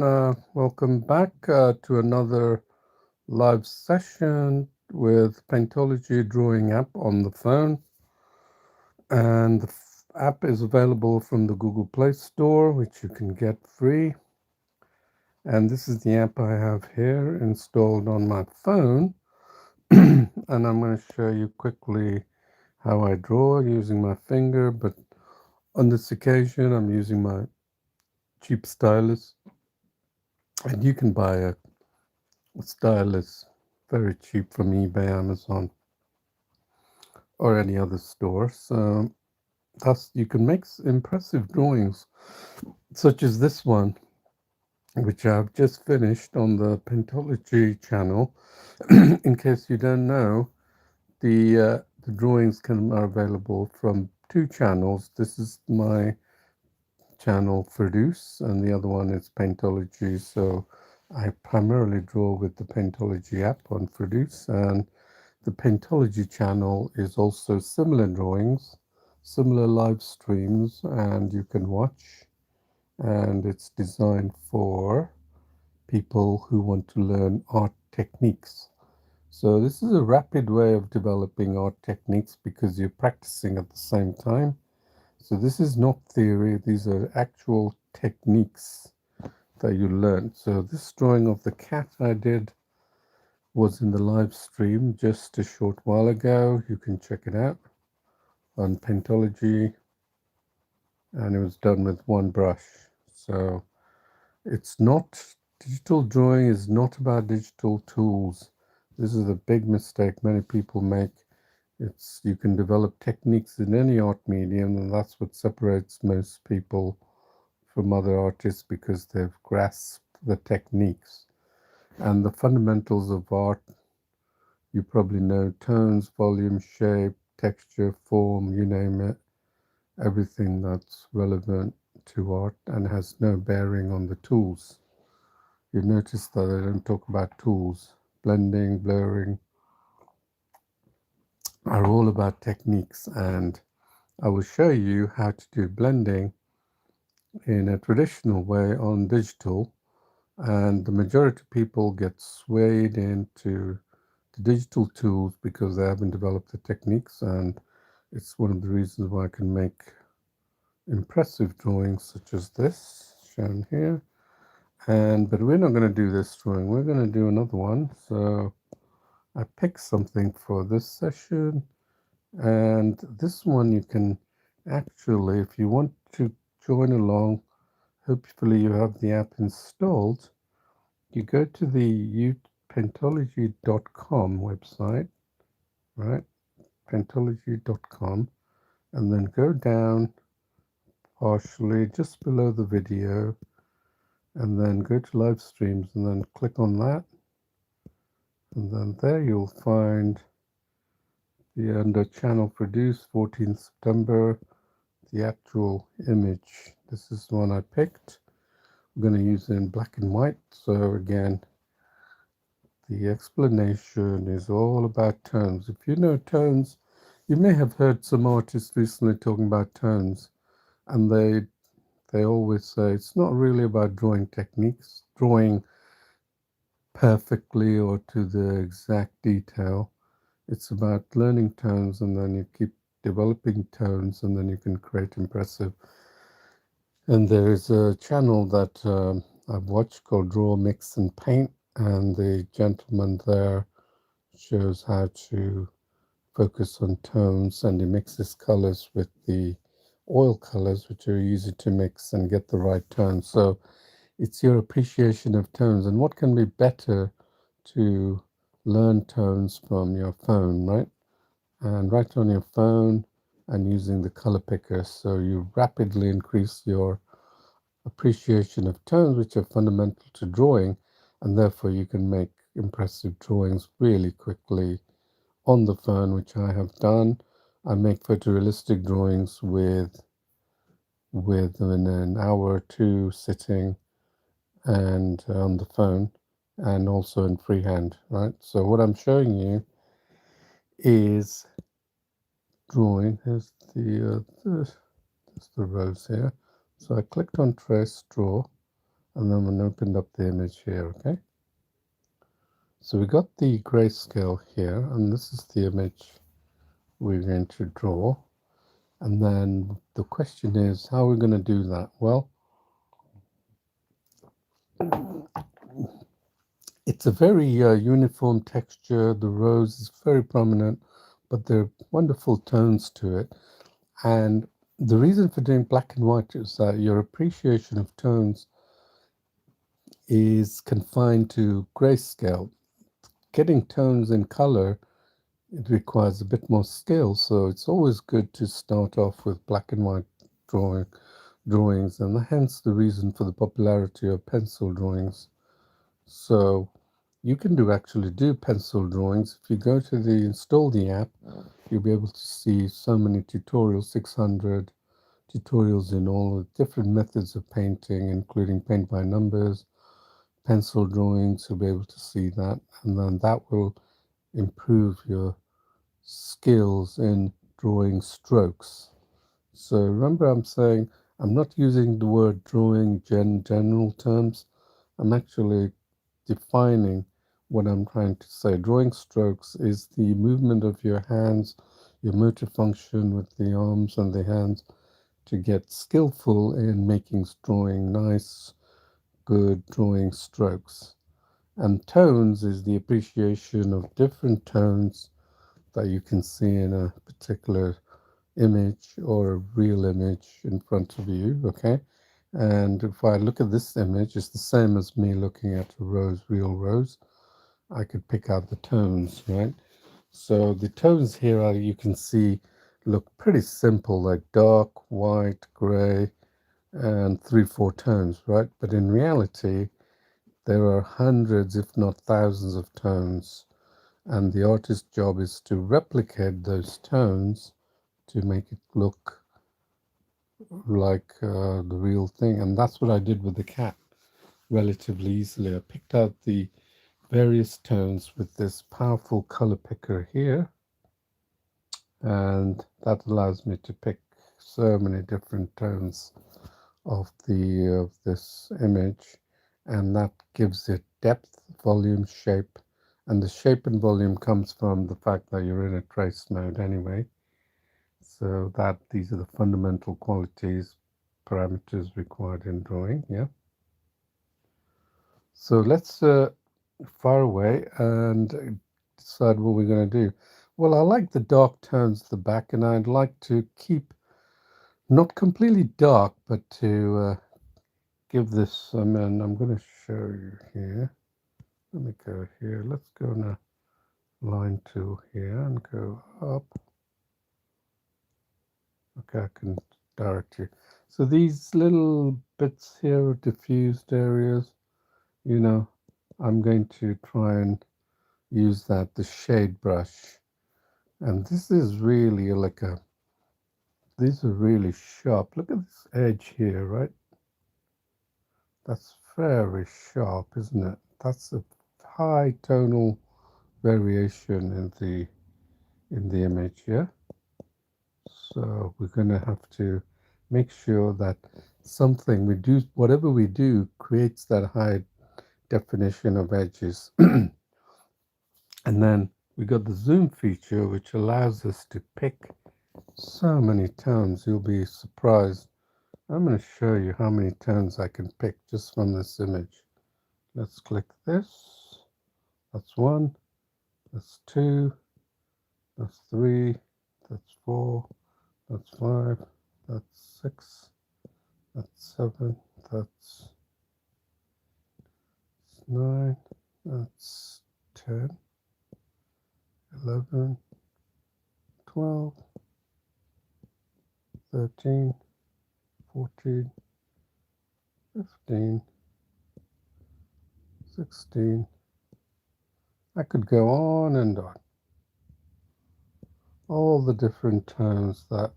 Welcome back to another live session with Paintology drawing app on the phone. And the app is available from the Google Play Store, which you can get free. And this is the app I have here installed on my phone. And I'm going to show you quickly how I draw using my finger. But on this occasion, I'm using my cheap stylus. And you can buy a stylus very cheap from eBay, Amazon, or any other store. So thus you can make impressive drawings, such as this one, which I've just finished on the Paintology channel. In case you don't know, the drawings are available from two channels. This is my channel Produce, and the other one is Paintology. So I primarily draw with the Paintology app on Produce, and the Paintology channel is also similar drawings, similar live streams, and you can watch. And it's designed for people who want to learn art techniques. So this is a rapid way of developing art techniques because you're practicing at the same time. So this is not theory, these are actual techniques that you learn. So this drawing of the cat I did was in the live stream just a short while ago. You can check it out on Paintology, and it was done with one brush. So it's not, digital drawing is not about digital tools. This is a big mistake many people make. It's, you can develop techniques in any art medium, and that's what separates most people from other artists, because they've grasped the techniques and the fundamentals of art. You probably know tones, volume, shape, texture, form, you name it, everything that's relevant to art and has no bearing on the tools. You notice that I don't talk about tools. Blending, blurring are all about techniques, and I will show you how to do blending in a traditional way on digital. And the majority of people get swayed into the digital tools because they haven't developed the techniques, and it's one of the reasons why I can make impressive drawings such as this shown here. But we're not going to do this drawing, we're going to do another one. So I picked something for this session, and this one you can actually, if you want to join along, hopefully you have the app installed. You go to the paintology.com website, right? Paintology.com, and then go down partially just below the video, and then go to live streams, and then click on that, and then there you'll find the under channel Produce 14th September, the actual image. This is the one I picked. I'm going to use it in black and white. So again, the explanation is all about tones. If you know tones, you may have heard some artists recently talking about tones, and they always say it's not really about drawing techniques, drawing perfectly or to the exact detail. It's about learning tones, and then you keep developing tones, and then you can create impressive. And there is a channel that I've watched called Draw, Mix and Paint, and the gentleman there shows how to focus on tones, and he mixes colors with the oil colors, which are easy to mix and get the right tone. So it's your appreciation of tones, and what can be better to learn tones from your phone, right? And right on your phone and using the color picker, so you rapidly increase your appreciation of tones, which are fundamental to drawing, and therefore you can make impressive drawings really quickly on the phone, which I have done. I make photorealistic drawings with in an hour or two sitting and on the phone, and also in freehand, right? So what I'm showing you is drawing. Here's the rose here. So I clicked on trace draw, and then we opened up the image here, okay? So we got the grayscale here, and this is the image we're going to draw. And then the question is, how are we going to do that? Well, it's a very uniform texture. The rose is very prominent, but there are wonderful tones to it. And the reason for doing black and white is that your appreciation of tones is confined to grayscale. Getting tones in color, it requires a bit more skill, so it's always good to start off with black and white drawings, and hence the reason for the popularity of pencil drawings. So you can actually do pencil drawings. If you go to install the app, you'll be able to see so many tutorials, 600 tutorials in all the different methods of painting, including paint by numbers, pencil drawings. You'll be able to see that, and then that will improve your skills in drawing strokes. So remember, I'm saying I'm not using the word drawing general terms. I'm actually defining what I'm trying to say. Drawing strokes is the movement of your hands, your motor function with the arms and the hands to get skillful in making drawing nice, good drawing strokes. And tones is the appreciation of different tones that you can see in a particular image or a real image in front of you, okay? And if I look at this image, it's the same as me looking at a rose, real rose. I could pick out the tones, right? So the tones here are, you can see, look pretty simple, like dark, white, gray, and 3-4 tones, right? But in reality, there are hundreds, if not thousands of tones. And the artist's job is to replicate those tones to make it look like the real thing. And that's what I did with the cat relatively easily. I picked out the various tones with this powerful color picker here, and that allows me to pick so many different tones of this image, and that gives it depth, volume, shape. And the shape and volume comes from the fact that you're in a trace mode anyway. So that these are the fundamental qualities, parameters required in drawing, yeah. So let's far away and decide what we're going to do. Well, I like the dark tones at the back, and I'd like to keep not completely dark, but to give this, I'm going to show you here. Let me go here. Let's go on a line tool here and go up. Okay, I can direct you. So these little bits here are diffused areas, you know, I'm going to try and use the shade brush. And this is really like these are really sharp. Look at this edge here, right? That's very sharp, isn't it? That's a high tonal variation in the image, yeah? So we're going to have to make sure that something we do, whatever we do, creates that high definition of edges. And then we got the zoom feature, which allows us to pick so many tones. You'll be surprised. I'm going to show you how many tones I can pick just from this image. Let's click this. That's 1, that's 2, that's 3, that's 4, that's 5, that's 6, that's 7, that's 9, that's 10, 11, 12, 13, 14, 15, 16. I could go on and on. All the different tones that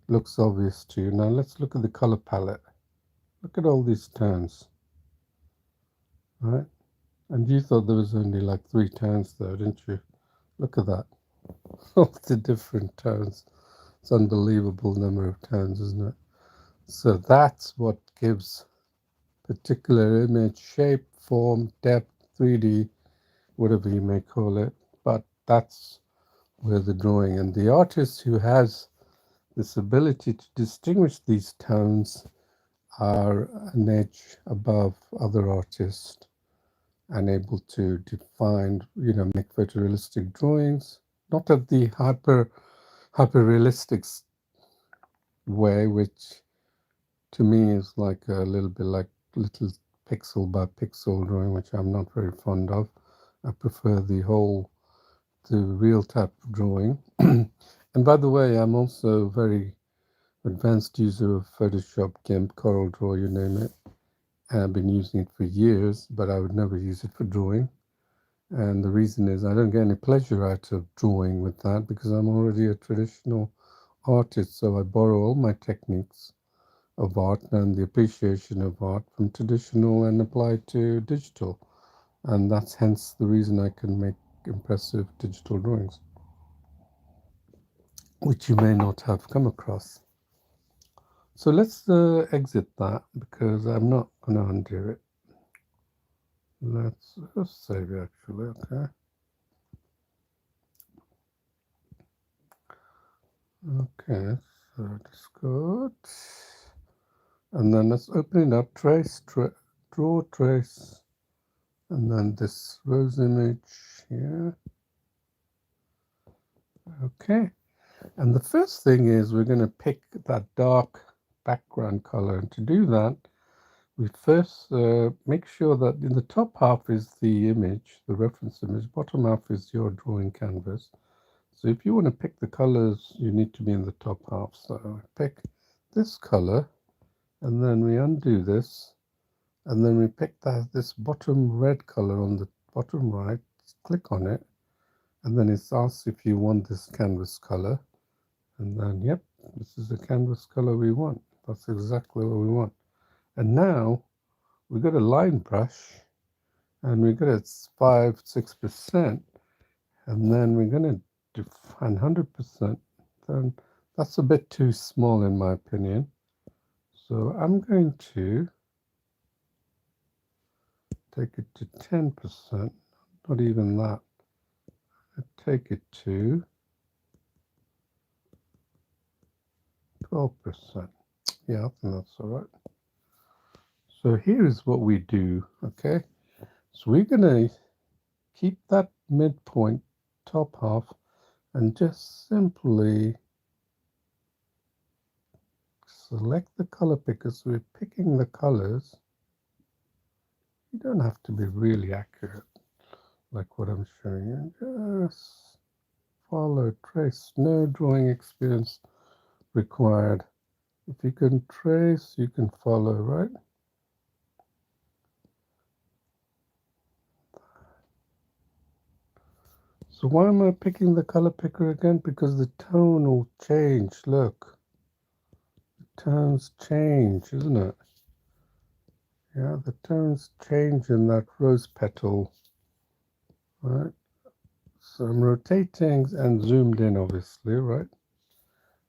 looks obvious to you. Now let's look at the color palette. Look at all these tones, right? And you thought there was only like 3 tones though, didn't you? Look at that. All the different tones. It's an unbelievable number of tones, isn't it? So that's what gives particular image, shape, form, depth, 3D, whatever you may call it. But that's where the drawing, and the artist who has this ability to distinguish these tones are an edge above other artists and able to define, make photorealistic drawings, not of the hyper realistic way, which to me is like a little bit like little pixel by pixel drawing, which I'm not very fond of. I prefer the real type of drawing. And by the way, I'm also a very advanced user of Photoshop, GIMP, CorelDRAW, you name it. And I've been using it for years, but I would never use it for drawing. And the reason is I don't get any pleasure out of drawing with that because I'm already a traditional artist. So I borrow all my techniques of art and the appreciation of art from traditional and apply it to digital. And that's hence the reason I can make impressive digital drawings, which you may not have come across. So let's exit that because I'm not going to undo it. Let's save it actually, okay. Okay, so that's good. And then let's open it up, draw, trace, and then this rose image here. Okay, and the first thing is we're going to pick that dark background color. And to do that, we first make sure that in the top half is the image, the reference image, bottom half is your drawing canvas. So if you want to pick the colors, you need to be in the top half. So pick this color, and then we undo this, and then we pick this bottom red color on the bottom right, click on it, and then it asks if you want this canvas color, and then yep, this is the canvas color we want. That's exactly what we want. And now we got a line brush, and we got it 5-6%, and then we're going to define 100%. Then that's a bit too small in my opinion. So I'm going to take it to 10%, not even that. Take it to 12%. Yeah, I think that's all right. So here's what we do, okay? So we're going to keep that midpoint top half and just simply select the color picker. So we're picking the colors. You don't have to be really accurate like what I'm showing you. Just follow, trace, no drawing experience required. If you can trace, you can follow, right? So why am I picking the color picker again? Because the tone will change. Look, the tones change, isn't it? Yeah, the tones change in that rose petal, right? So I'm rotating and zoomed in, obviously, right?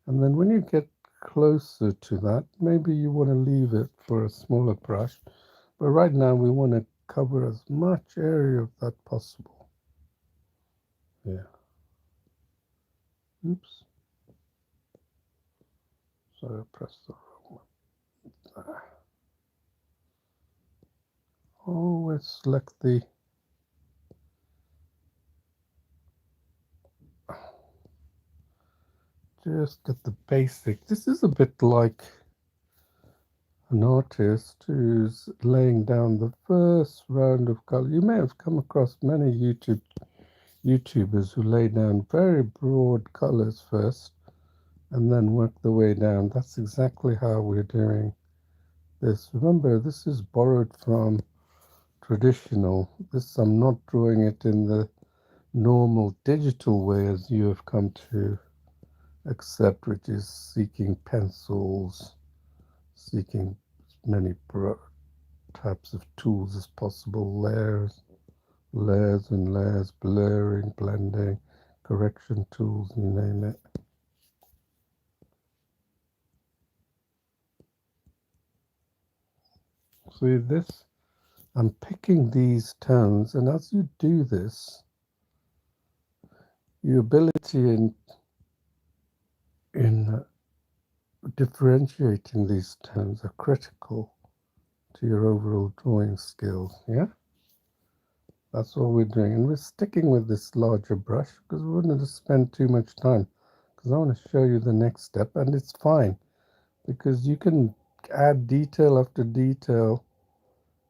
And then when you get closer to that, maybe you want to leave it for a smaller brush. But right now we want to cover as much area of that possible. Yeah. Oops. Sorry, I pressed the wrong one. Always select the just get the basic. This is a bit like an artist who's laying down the first round of color. You may have come across many YouTubers who lay down very broad colors first and then work the way down. That's exactly how we're doing this. Remember, this is borrowed from traditional. This I'm not drawing it in the normal digital way as you have come to accept, which is seeking pencils, seeking as many types of tools as possible, layers and layers, blurring, blending, correction tools, you name it. See this? I'm picking these tones, and as you do this, your ability in differentiating these tones are critical to your overall drawing skills. Yeah, that's all we're doing, and we're sticking with this larger brush because we wouldn't have spent too much time. Because I want to show you the next step, and it's fine because you can add detail after detail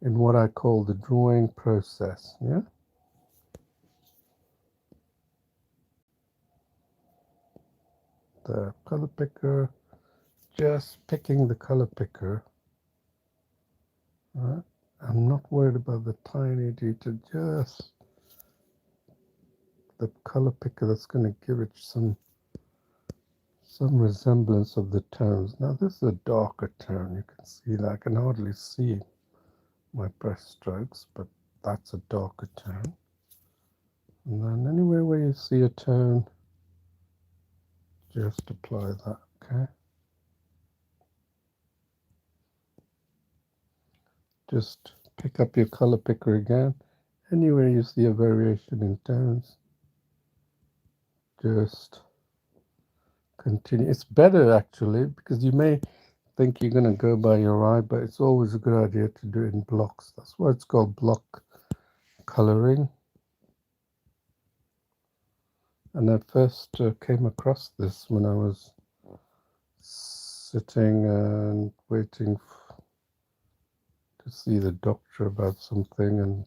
in what I call the drawing process. Yeah. The color picker, just picking the color picker. Right? I'm not worried about the tiny detail, just the color picker that's going to give it some resemblance of the tones. Now this is a darker tone, you can see that. I can hardly see my brush strokes, but that's a darker tone. And then anywhere where you see a tone, just apply that, okay? Just pick up your color picker again. Anywhere you see a variation in tones, just continue. It's better actually because you may think you're going to go by your eye, but it's always a good idea to do it in blocks. That's why it's called block coloring. And I first came across this when I was sitting and waiting to see the doctor about something in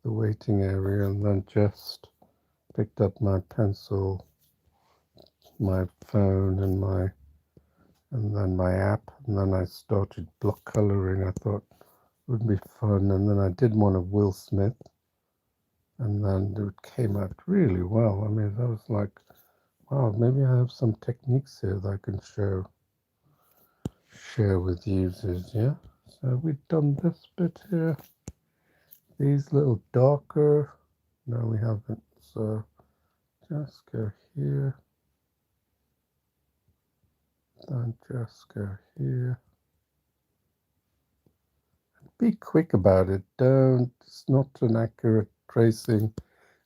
the waiting area, and then just picked up my pencil, my phone, and then my app, and then I started block coloring. I thought it would be fun, and then I did one of Will Smith, and then it came out really well. I mean, I was like, wow, maybe I have some techniques here that I can share with users. Yeah, so we've done this bit here, these little darker. No, we haven't. So just go here, then just go here. Be quick about it. Don't, it's not an accurate tracing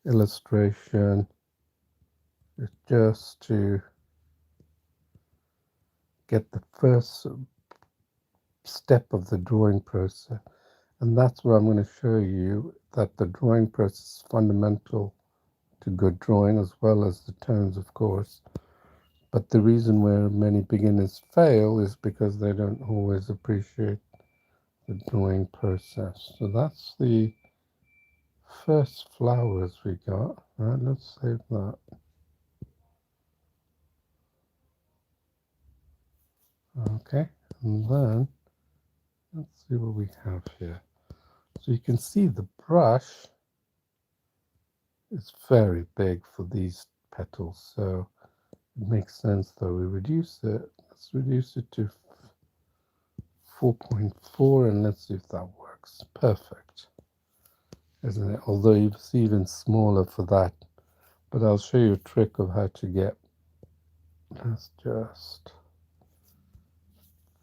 illustration. It's just to get the first step of the drawing process. And that's what I'm going to show you, that the drawing process is fundamental to good drawing, as well as the tones, of course. But the reason where many beginners fail is because they don't always appreciate the drawing process. So that's the first flowers we got. Right, let's save that. Okay, and then let's see what we have here. So you can see the brush is very big for these petals, so it makes sense though we reduce it. Let's reduce it to 4.4 and let's see if that works. Perfect, isn't it? Although it's even smaller for that, but I'll show you a trick of how to get. Let's just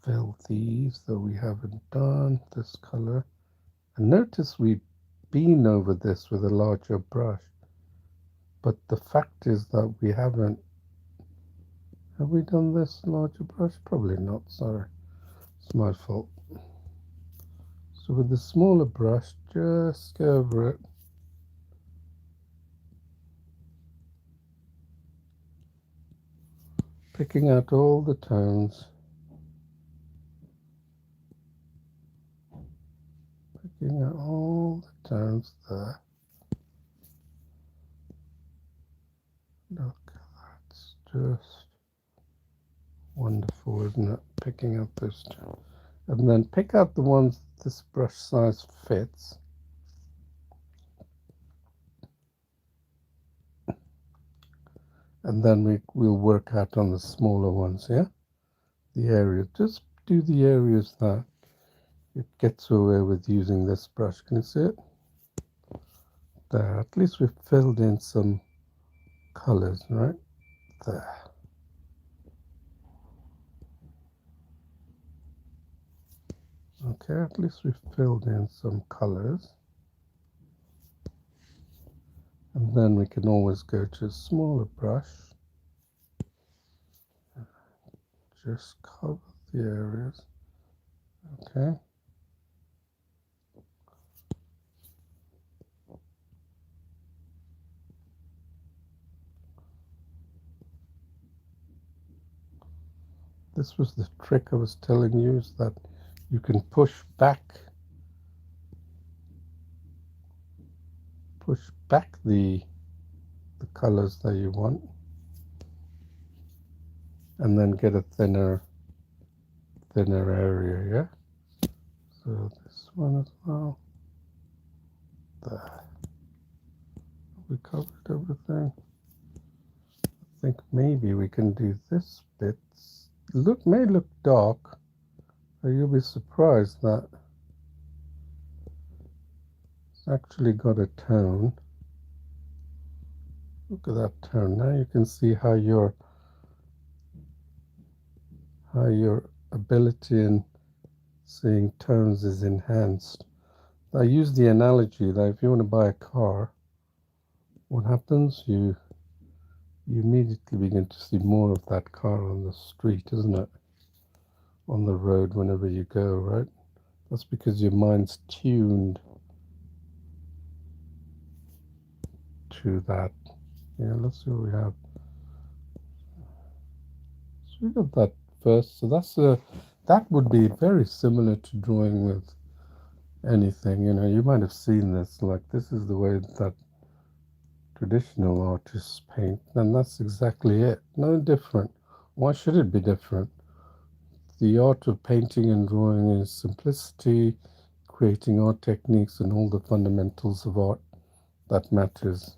fill these that we haven't done this color, and notice we've been over this with a larger brush, but the fact is that we haven't. Have we done this larger brush? Probably not, sorry, it's my fault. So with the smaller brush, just go over it. Picking out all the tones. Picking out all the tones there. Look, that's just wonderful, isn't it? Picking out those tones. And then pick out the ones this brush size fits. And then we'll work out on the smaller ones, yeah? The areas. Just do the areas that it gets away with using this brush. Can you see it? There. At least we've filled in some colors, right? There. Okay, at least we filled in some colors. And then we can always go to a smaller brush. Just cover the areas. Okay. This was the trick I was telling you, is that you can push back the colors that you want, and then get a thinner area, yeah? So this one as well. There. We covered everything. I think maybe we can do this bit. May look dark, but you'll be surprised that it's actually got a tone. Look at that tone. Now you can see how your ability in seeing tones is enhanced. I use the analogy that if you want to buy a car, what happens? You immediately begin to see more of that car on the street, isn't it? On the road whenever you go, right? That's because your mind's tuned to that. Yeah, let's see what we have. So we got that first. So that would be very similar to drawing with anything. You know, you might have seen this. Like, this is the way that traditional artists paint, and that's exactly it. No different. Why should it be different? The art of painting and drawing is simplicity, creating art techniques, and all the fundamentals of art that matters.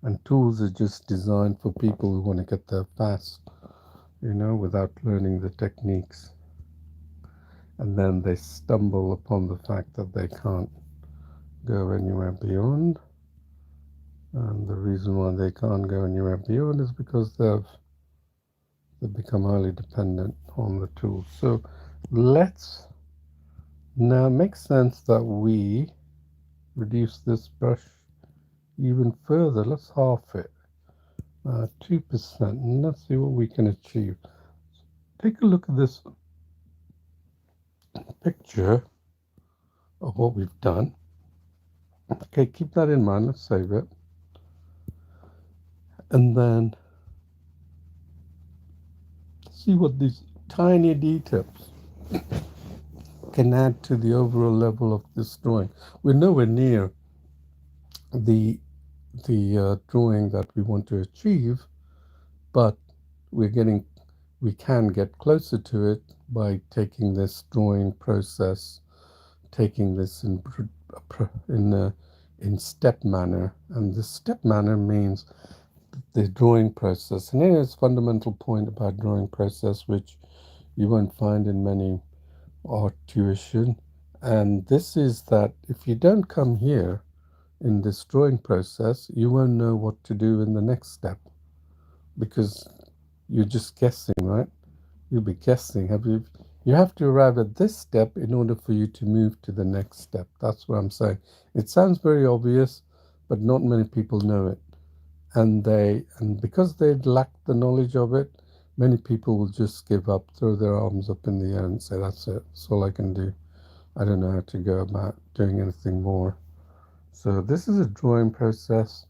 And tools are just designed for people who want to get there fast, you know, without learning the techniques. And then they stumble upon the fact that they can't go anywhere beyond. And the reason why they can't go anywhere beyond is because they've become highly dependent on the tool. So let's now make sense that we reduce this brush even further. Let's half it, 2%, and let's see what we can achieve. Take a look at this picture of what we've done. Okay, keep that in mind. Let's save it. And then see what these tiny details can add to the overall level of this drawing. We're nowhere near the drawing that we want to achieve, but we can get closer to it by taking this drawing process, taking this in step manner. And the step manner means the drawing process. And here's a fundamental point about drawing process, which you won't find in many art tuition. And this is that if you don't come here in this drawing process, you won't know what to do in the next step, because you're just guessing, right? You'll be guessing. You have to arrive at this step in order for you to move to the next step. That's what I'm saying. It sounds very obvious, but not many people know it. And because they lack the knowledge of it, many people will just give up, throw their arms up in the air and say, that's it. That's all I can do. I don't know how to go about doing anything more. So this is a drawing process,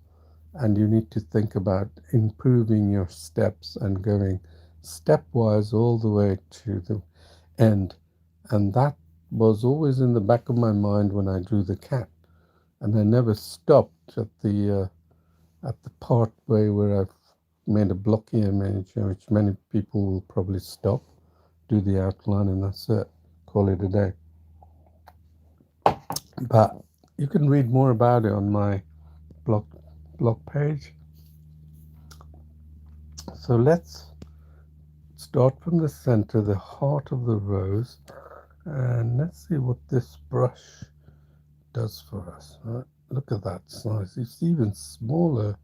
and you need to think about improving your steps and going stepwise all the way to the end. And that was always in the back of my mind when I drew the cat, and I never stopped at the part where I've made a blocky image, which many people will probably stop, do the outline, and that's it. Call it a day. But you can read more about it on my blog page. So let's start from the center, the heart of the rose, and let's see what this brush does for us. Right? Look at that size. It's even smaller.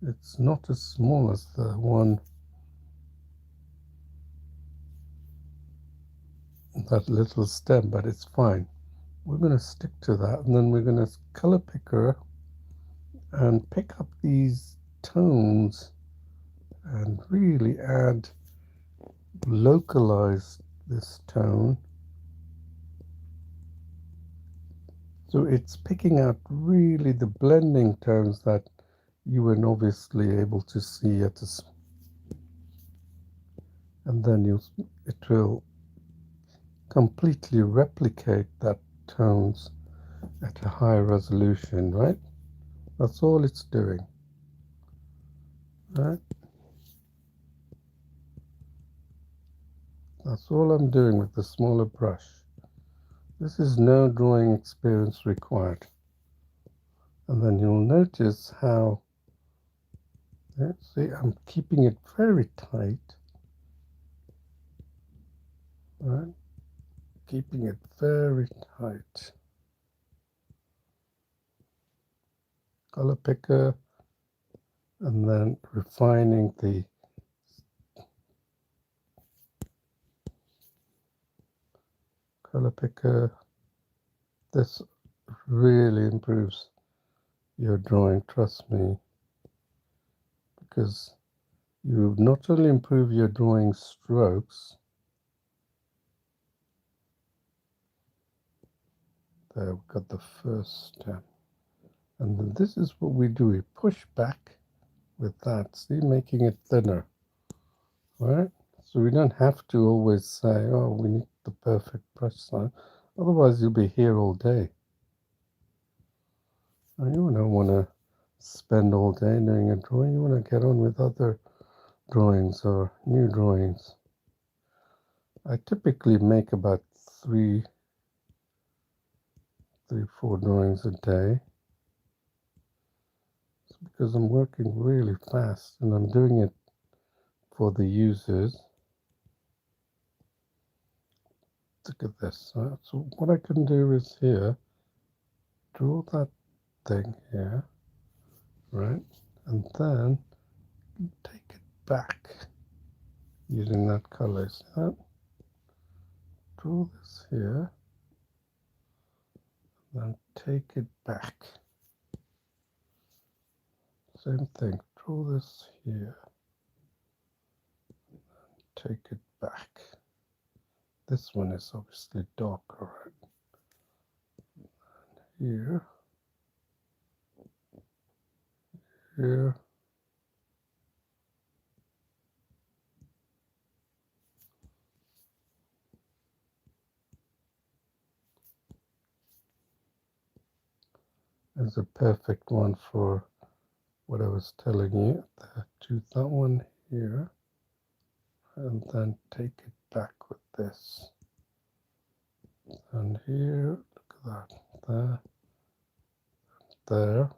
It's not as small as the one that little stem, but it's fine. We're going to stick to that, and then we're going to color picker and pick up these tones and really localize this tone. So it's picking out really the blending tones that you weren't obviously able to see at the, and then it will completely replicate that tones at a high resolution, right? That's all it's doing, right? That's all I'm doing with the smaller brush. This is no drawing experience required. And then you'll notice how, see, I'm keeping it very tight, right? Keeping it very tight. Color picker, and then refining the color picker. This really improves your drawing, trust me, because you not only improve your drawing strokes, there we've got the first step, and then this is what we do, we push back with that, see, making it thinner, right? So we don't have to always say, oh, we need the perfect brush size, otherwise you'll be here all day. And you don't want to spend all day doing a drawing, you want to get on with other drawings or new drawings. I typically make about three, 4 drawings a day. It's because I'm working really fast and I'm doing it for the users. Look at this. So what I can do is here, draw that thing here, right? And then take it back using that color. See that? Draw this here, then take it back. Same thing, draw this here, take it back. This one is obviously darker, right? Here, here, is a perfect one for what I was telling you. Choose that one here, and then take it back with this. And here, look at that, there.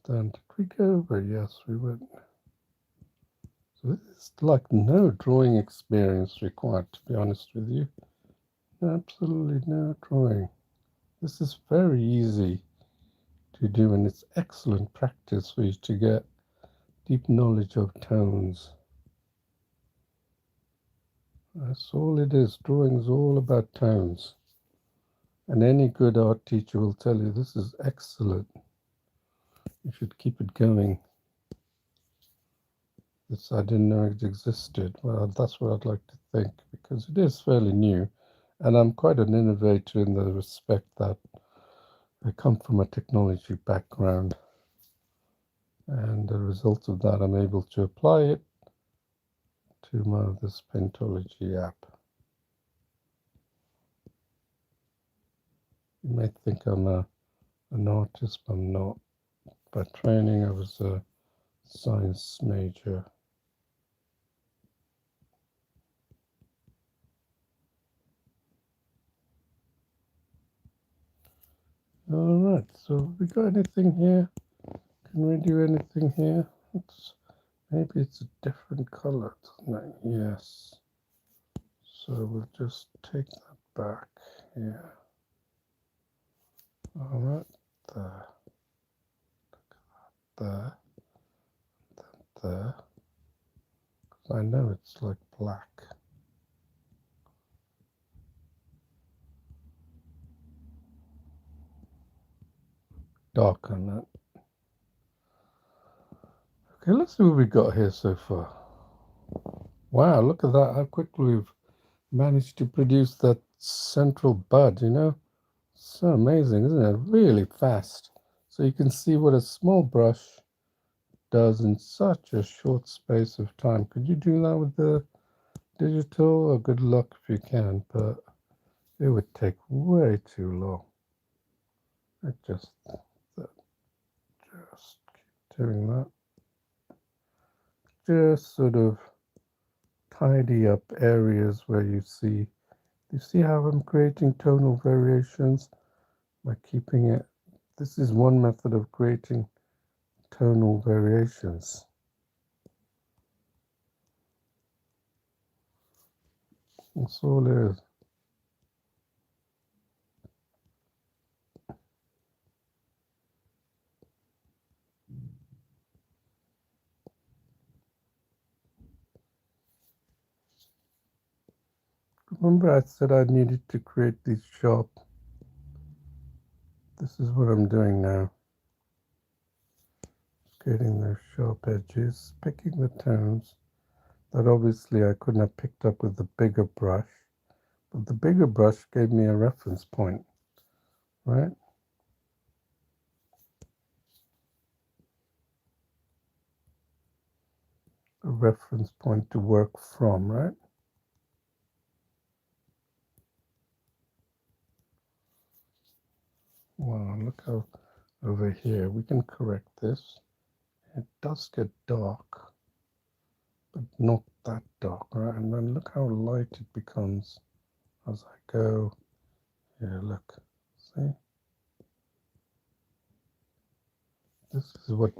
Then did we go over? Yes, we went. So this is like no drawing experience required, to be honest with you. Absolutely no drawing. This is very easy to do, and it's excellent practice for you to get deep knowledge of tones. That's all it is. Drawing is all about tones. And any good art teacher will tell you this is excellent. You should keep it going. This I didn't know it existed. Well, that's what I'd like to think, because it is fairly new. And I'm quite an innovator in the respect that I come from a technology background. And the result of that, I'm able to apply it to this Paintology app. You may think I'm an artist, but I'm not. By training, I was a science major. All right, so we got anything here? Can we do anything here? Maybe it's a different color, doesn't it? Yes. So we'll just take that back here. All right, there. There. There. Because I know it's like black. darken that. Okay, let's see what we got here so far. Wow, look at that, how quickly we've managed to produce that central bud, you know? So amazing, isn't it? Really fast. So you can see what a small brush does in such a short space of time. Could you do that with the digital? Good luck if you can, but it would take way too long. I just keep doing that. Just sort of tidy up areas where you see how I'm creating tonal variations by keeping it. This is one method of creating tonal variations. That's all it is. Remember I said I needed to create these sharp. This is what I'm doing now. Creating those sharp edges, picking the tones that obviously I couldn't have picked up with the bigger brush. But the bigger brush gave me a reference point, right? A reference point to work from, right? Wow, look how over here we can correct this. It does get dark, but not that dark, right? And then look how light it becomes as I go. Here, look, see? This is what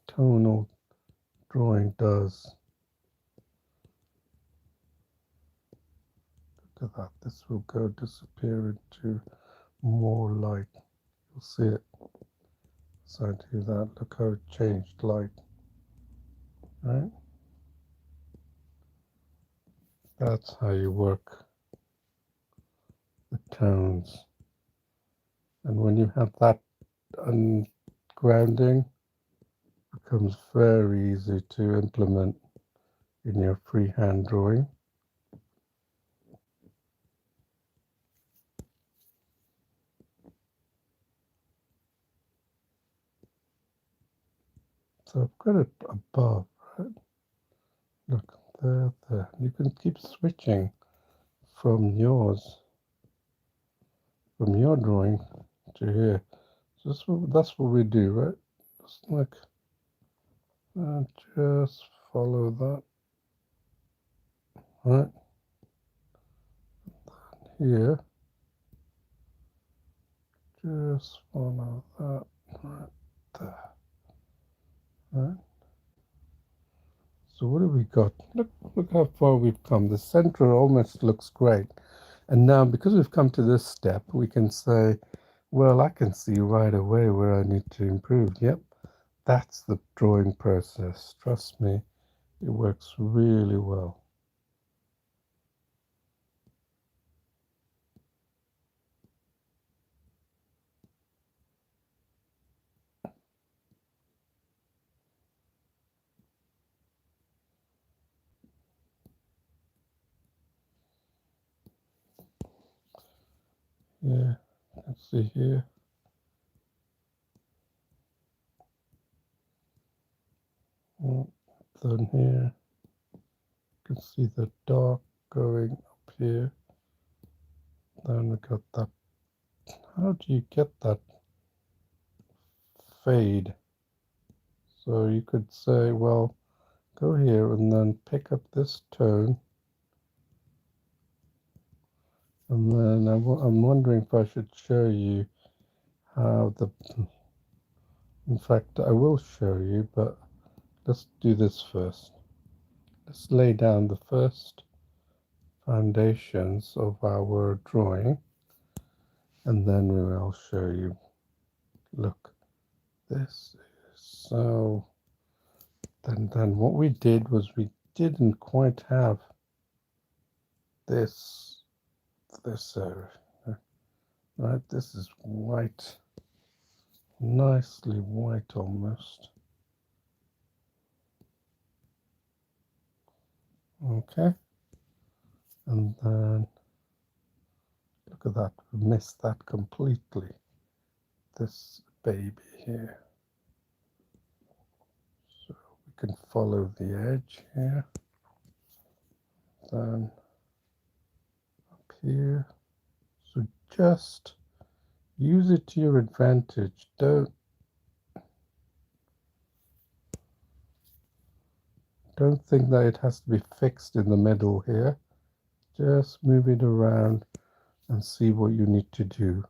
tonal drawing does. Look at that. This will go disappear into more light. You'll see it. So I do that. Look how it changed light. Right? That's how you work the tones. And when you have that grounding, it becomes very easy to implement in your freehand drawing. So I've got it above, right? Look, there, there. You can keep switching from yours, from your drawing to here. So that's what we do, right? Just like, just follow that, right? Here, just follow that, right there, right? So what have we got? Look how far we've come. The center almost looks great. And now, because we've come to this step, we can say, well, I can see right away where I need to improve. Yep, that's the drawing process. Trust me, it works really well. Yeah, let's see here. Then here, you can see the dark going up here. Then we got that. How do you get that fade? So you could say, well, go here and then pick up this tone. And then I'm wondering if I should show you how in fact, I will show you, but let's do this first. Let's lay down the first foundations of our drawing, and then we will show you. Look, this is so. Then what we did was we didn't quite have this area, right? This is white nicely white almost. Okay, and then look at that, we missed that completely, this baby here. So we can follow the edge here, then up here. So just use it to your advantage. Don't think that it has to be fixed in the middle here. Just move it around and see what you need to do.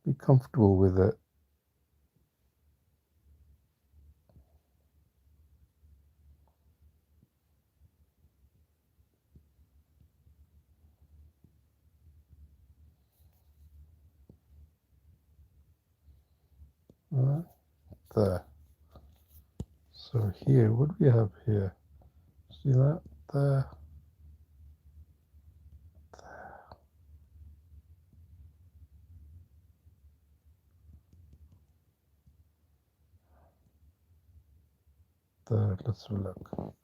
Be comfortable with it. Right there. So here, what do we have here? See that? There. There. Let's have a look.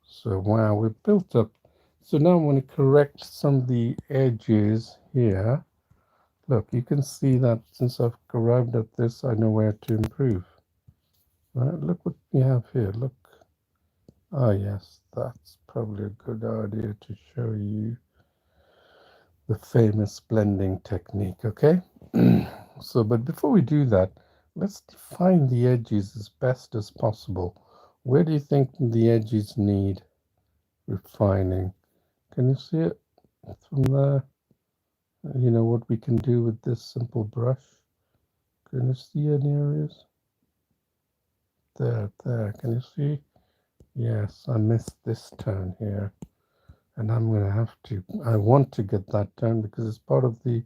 So wow, we've built up. So now I'm going to correct some of the edges here. Look, you can see that since I've arrived at this, I know where to improve. Right, look what we have here. Look. Ah, yes, that's probably a good idea to show you the famous blending technique, okay? So, but before we do that, let's define the edges as best as possible. Where do you think the edges need refining? Can you see it from there? You know what we can do with this simple brush? Can you see any areas? There, can you see? Yes, I missed this tone here. And I'm going to have to, I want to get that tone because it's part of the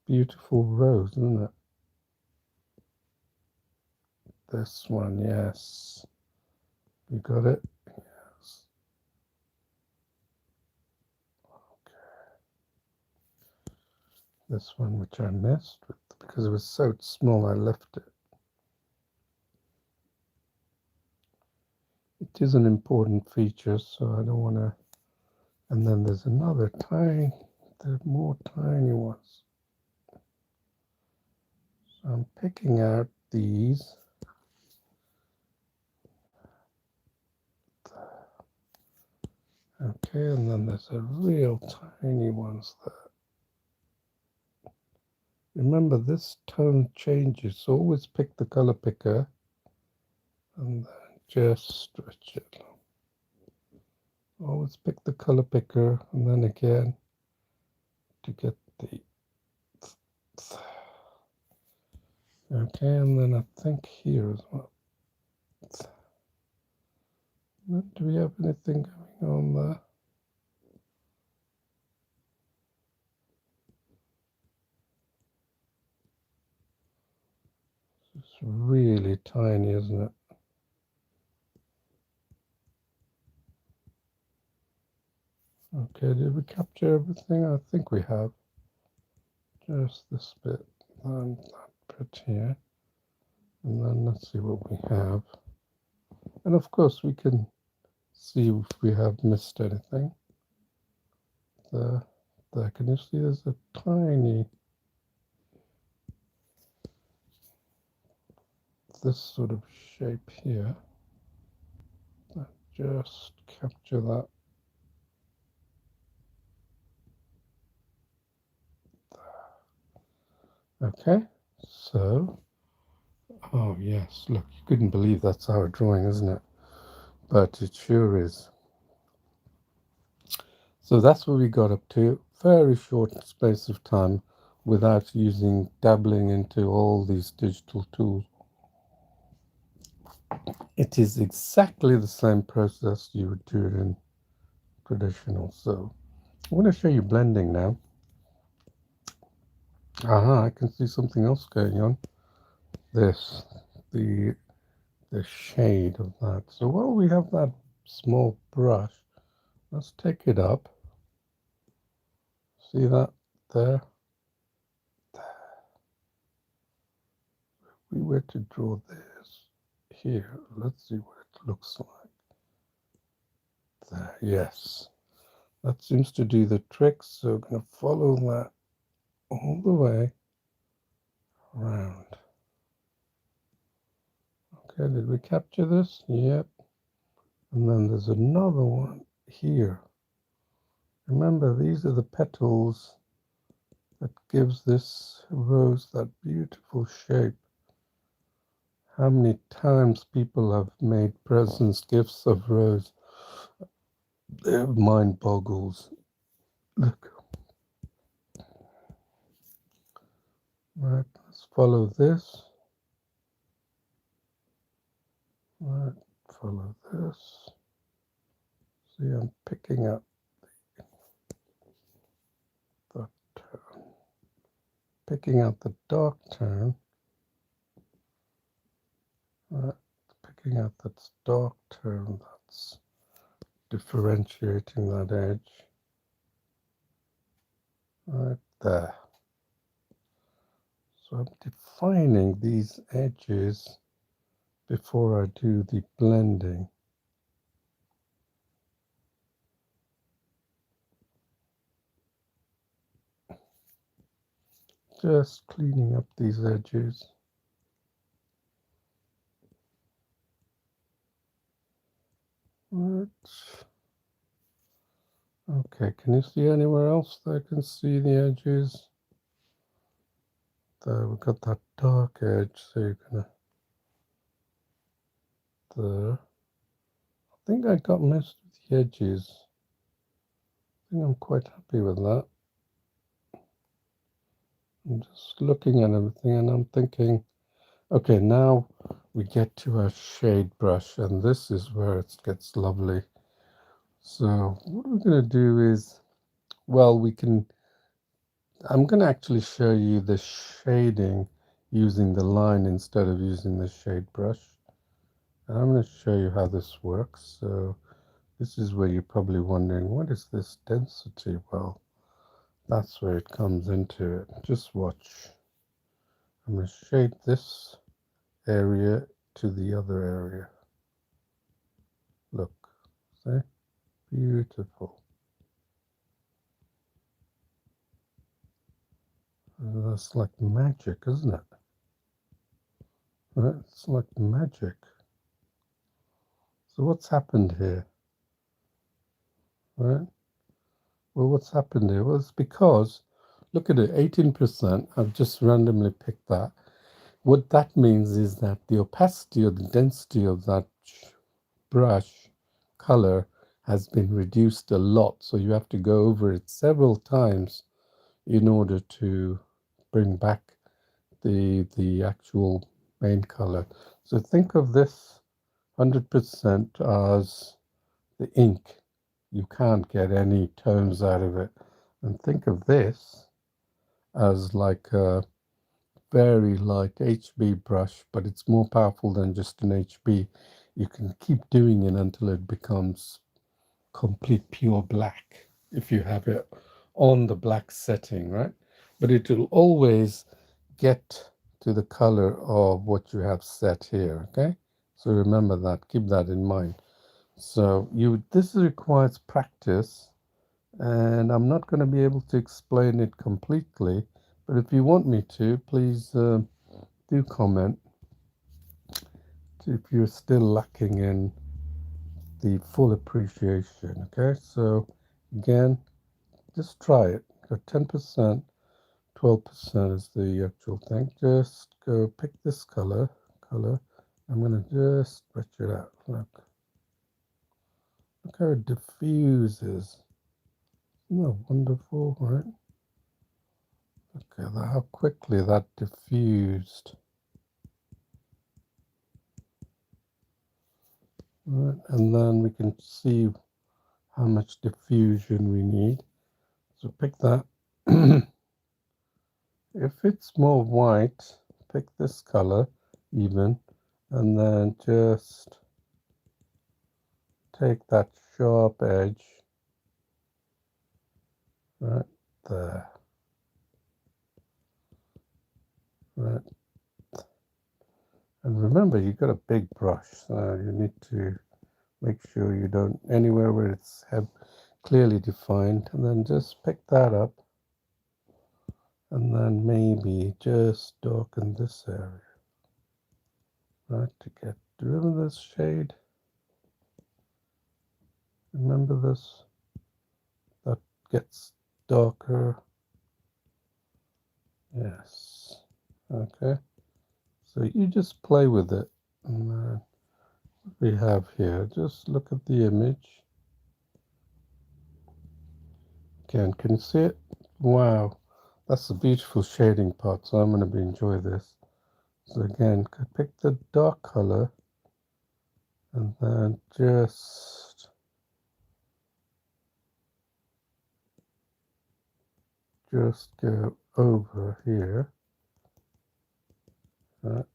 beautiful rose, isn't it? This one, yes. You got it? Yes. Okay. This one, which I missed because it was so small, I left it. It is an important feature, so I don't want to. And then there's another tiny, there's more tiny ones. So I'm picking out these. Okay, and then there's a real tiny ones there. Remember, this tone changes, so always pick the color picker and then just stretch it. Always pick the color picker and then again to get the. Okay, and then I think here as well. Do we have anything going on there? It's really tiny, isn't it? Okay, did we capture everything? I think we have. Just this bit and that bit here. And then let's see what we have. And of course we can see if we have missed anything. There, can you see there's a tiny, this sort of shape here. Just capture that. Okay, so, oh yes, look, you couldn't believe that's our drawing, isn't it? But it sure is. So that's what we got up to. Very short space of time without dabbling into all these digital tools. It is exactly the same process you would do it in traditional. So I'm going to show you blending now. Aha, I can see something else going on. This, the shade of that. So while we have that small brush, let's take it up. See that there? we were to draw this here, let's see what it looks like. There, yes. That seems to do the trick, so I'm going to follow that all the way around. Okay, did we capture this? Yep. And then there's another one here. Remember, these are the petals that gives this rose that beautiful shape. How many times people have made presents, gifts of rose. Their mind boggles. Look. Right, let's follow this. Right, follow this. See, I'm picking up the tone. Picking out the dark tone. Right, picking out that dark tone. That's differentiating that edge. Right there. So I'm defining these edges before I do the blending. Just cleaning up these edges. Right. Okay, can you see anywhere else that I can see the edges? There, we've got that dark edge, so you're gonna there. I think I got most of the edges. I think I'm quite happy with that. I'm just looking at everything and I'm thinking, okay, now we get to our shade brush, and this is where it gets lovely. So what we're gonna do is, well, I'm gonna actually show you the shading using the line instead of using the shade brush. And I'm going to show you how this works. So this is where you're probably wondering, what is this density? Well, that's where it comes into it. Just watch. I'm going to shade this area to the other area. Look, see? Beautiful. And that's like magic, isn't it? Right? It's like magic. So what's happened here? Right? Well, what's happened here? Well, it's because, look at it, 18%. I've just randomly picked that. What that means is that the opacity or the density of that brush color has been reduced a lot. So you have to go over it several times in order to bring back the actual main color. So think of this 100% as the ink. You can't get any tones out of it. And think of this as like a very light HB brush, but it's more powerful than just an HB. You can keep doing it until it becomes complete pure black if you have it on the black setting, right? But it will always get to the color of what you have set here, okay? So remember that, keep that in mind. So this requires practice, and I'm not going to be able to explain it completely, but if you want me to, please do comment if you're still lacking in the full appreciation. Okay, so again, just try it. Got 10%, 12% is the actual thing. Just go pick this color. I'm gonna just stretch it out. Look how it diffuses. Isn't that wonderful, right? Look at that, how quickly that diffused. Right, and then we can see how much diffusion we need. So pick that. If it's more white, pick this color even, and then just take that sharp edge right there. Right. And remember, you've got a big brush, so you need to make sure you don't, anywhere where it's clearly defined, and then just pick that up, and then maybe just darken this area, right, to get rid of this shade. Remember this, that gets darker. Yes, okay, so you just play with it, and then what we have here, just look at the image. Again, can you see it? Wow, that's the beautiful shading part, so I'm going to enjoy this. So again, pick the dark color and then just go over here. Right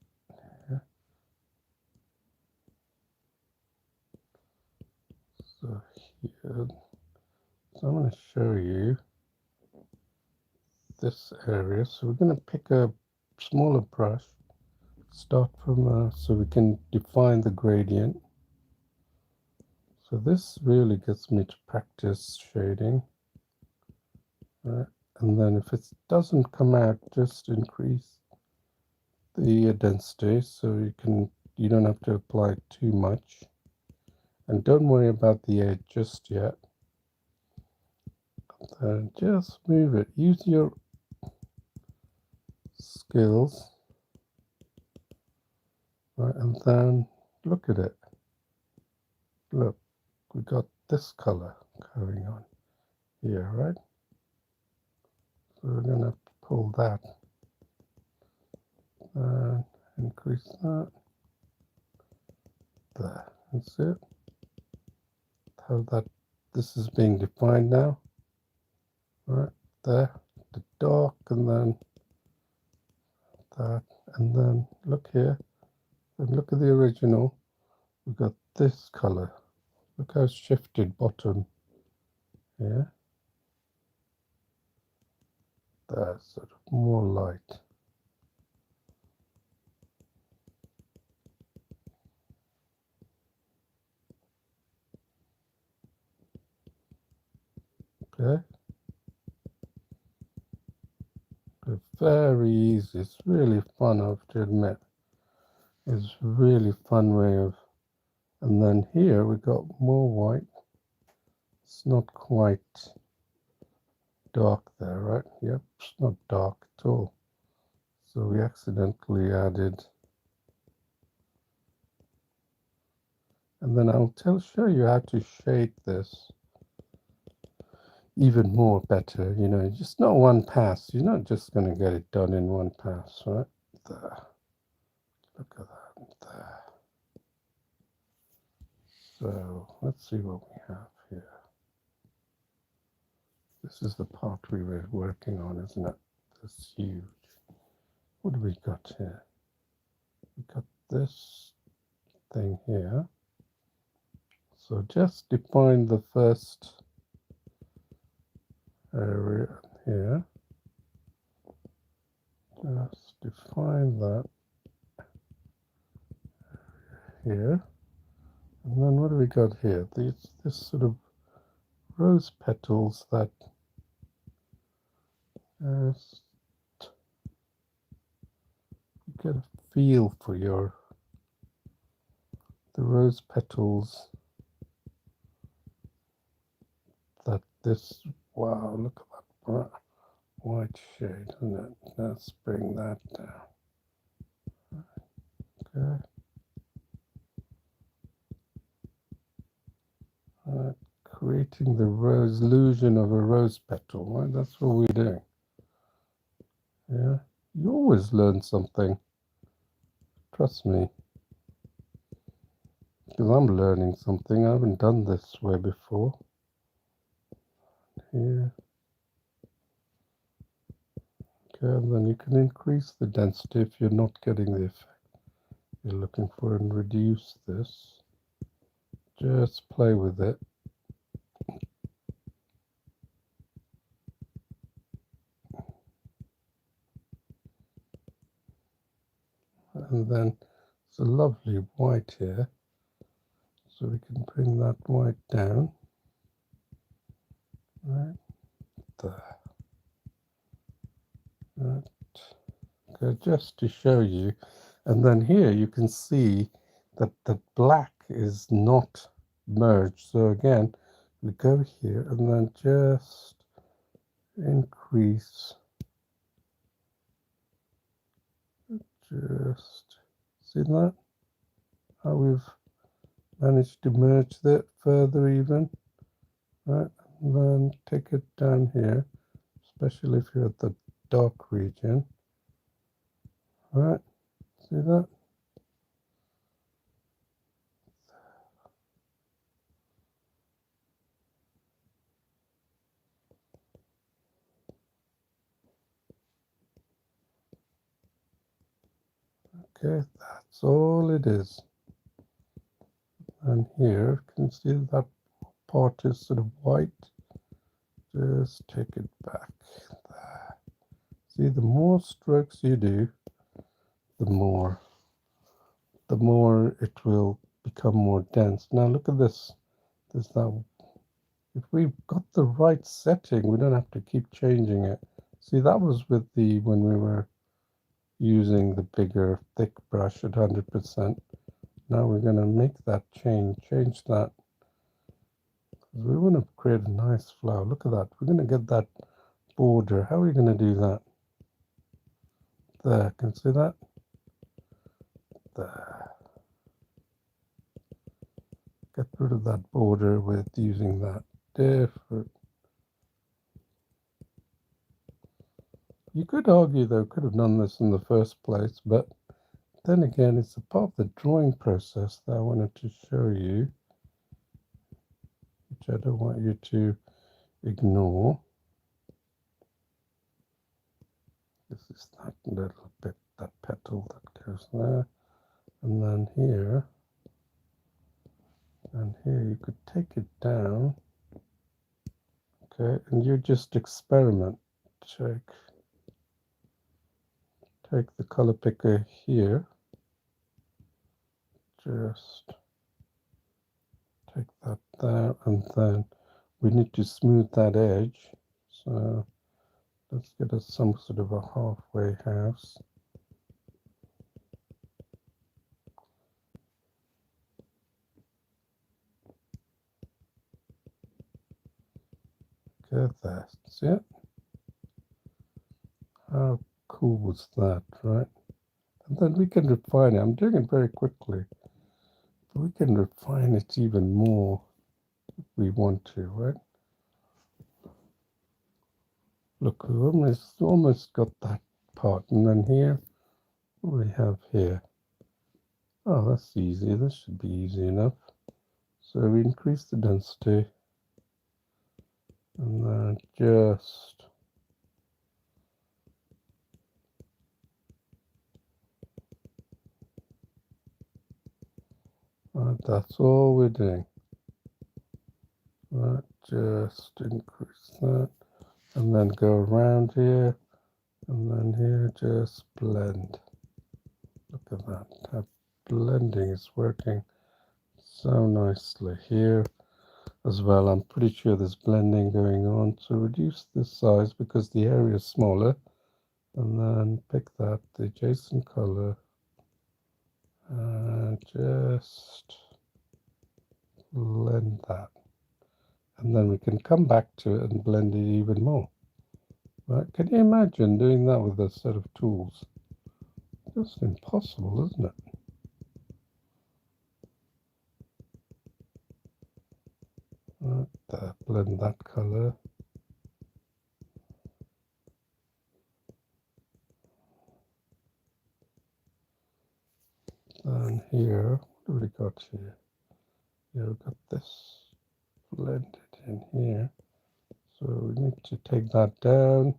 here. So here, so I'm going to show you this area. So we're going to pick a smaller brush, start from so we can define the gradient. So this really gets me to practice shading. Right? And then if it doesn't come out, just increase the density so you don't have to apply too much. And don't worry about the edge just yet. Just move it. Use your skills. Right, and then look at it. Look, we got this color going on here, right? So we're going to pull that and increase that. There. That's it. How this is being defined now. Right there, the dark, and then that, and then look here, and look at the original. We've got this color. Look how it's shifted bottom here. That's sort of more light. Okay. Very easy. It's really fun, I have to admit. It's really fun way of, and then here we got more white. It's not quite dark there, right? Yep, it's not dark at all. So we accidentally added, and then I'll show you how to shade this even more better, just not one pass. You're not just going to get it done in one pass, right? There. Look at that. There. So let's see what we have here. This is the part we were working on, isn't it? This huge. What do we got here? We got this thing here. So just define the first area here. Just define that here. And then what do we got here? This sort of rose petals that get a feel for the rose petals that wow, look at that white shade, isn't it? Let's bring that down. Okay. Creating the illusion of a rose petal, right? That's what we're doing. Yeah, you always learn something. Trust me. Because I'm learning something. I haven't done this way before. Here. Okay, and then you can increase the density if you're not getting the effect you're looking for, and reduce this. Just play with it. And then It's a lovely white here, so we can bring that white down. Right there. Right. Okay, just to show you. And then here you can see that the black is not merged. So again, we go here and then just increase. Just see that? How we've managed to merge that further even. Right, and then take it down here, especially if you're at the dark region. Right, see that? Okay, that's all it is. And here, can you see that part is sort of white? Just take it back. There. See, the more strokes you do, the more it will become more dense. Now look at this. There's that. If we've got the right setting, we don't have to keep changing it. See, that was with the when we were using the bigger thick brush at 100%. Now we're going to make that change that. We want to create a nice flower. Look at that. We're going to get that border. How are we going to do that? There, can you see that? There. Get rid of that border with using that different. You could argue, though, could have done this in the first place, but then again, it's a part of the drawing process that I wanted to show you, which I don't want you to ignore. This is that little bit, that petal that goes there, and then here, and here you could take it down, okay, and you just experiment. Take the color picker here, just take that there, and then we need to smooth that edge, so let's get us some sort of a halfway house. Okay, that's it. How cool was that, right? And then we can refine it. I'm doing it very quickly, but we can refine it even more if we want to, right? Look, we almost got that part, and then here, what do we have here? Oh, that's easy. This should be easy enough. So we increase the density, and then just right, that's all we're doing. Right, just increase that, and then go around here, and then here, just blend. Look at that. That blending is working so nicely here as well. I'm pretty sure there's blending going on. So reduce this size because the area is smaller, and then pick that, the adjacent color, and just blend that. And then we can come back to it and blend it even more. Right? Can you imagine doing that with a set of tools? Just impossible, isn't it? Right there, blend that color. And here, what have we got here? Yeah, we've got this blended in here. So we need to take that down.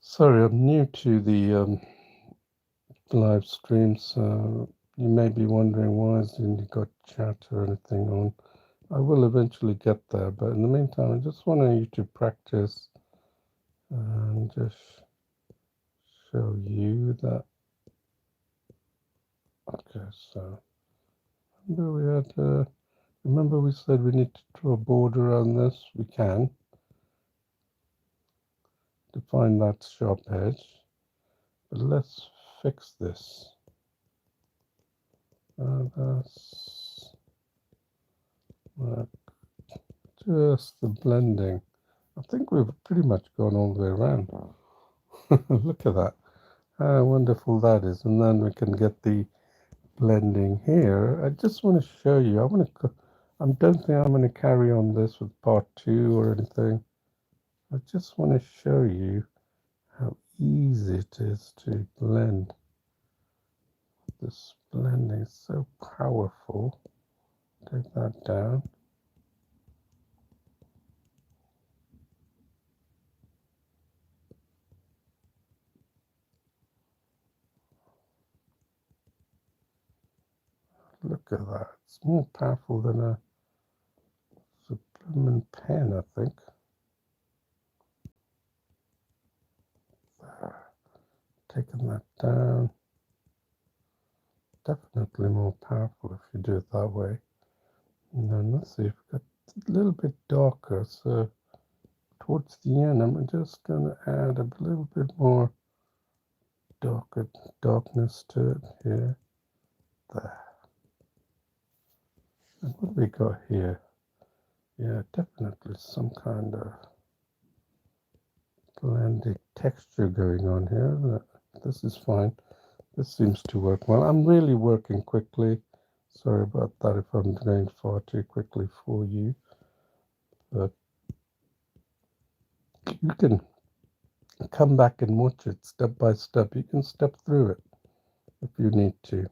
Sorry, I'm new to the live stream, so you may be wondering why hasn't got chat or anything on. I will eventually get there, but in the meantime, I just wanted you to practice and just show you that. Okay, so remember we had, remember we said we need to draw a border around this? We can define that sharp edge, but let's fix this. That's just the blending. I think we've pretty much gone all the way around. Look at that. How wonderful that is. And then we can get the blending here. I just want to show you. I don't think I'm going to carry on this with part 2 or anything. I just want to show you how easy it is to blend. This blending is so powerful. Take that down. Look at that. It's more powerful than a Sublimin pen, I think. There. Taking that down. Definitely more powerful if you do it that way. And then let's see if we got a little bit darker. So towards the end, I'm just going to add a little bit more darkness to it here. There. And what have we got here? Yeah, definitely some kind of blended texture going on here. This is fine. This seems to work well. I'm really working quickly. Sorry about that if I'm going far too quickly for you. But you can come back and watch it step by step. You can step through it if you need to.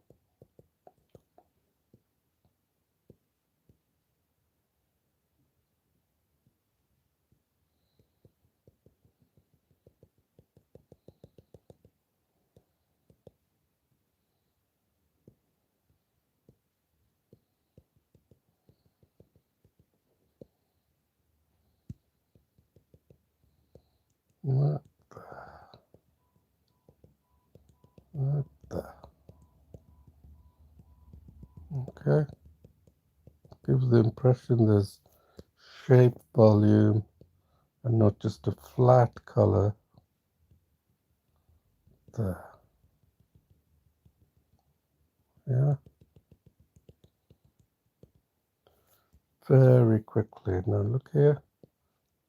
Right there. Okay. Gives the impression there's shape, volume, and not just a flat color. There. Yeah. Very quickly. Now look here.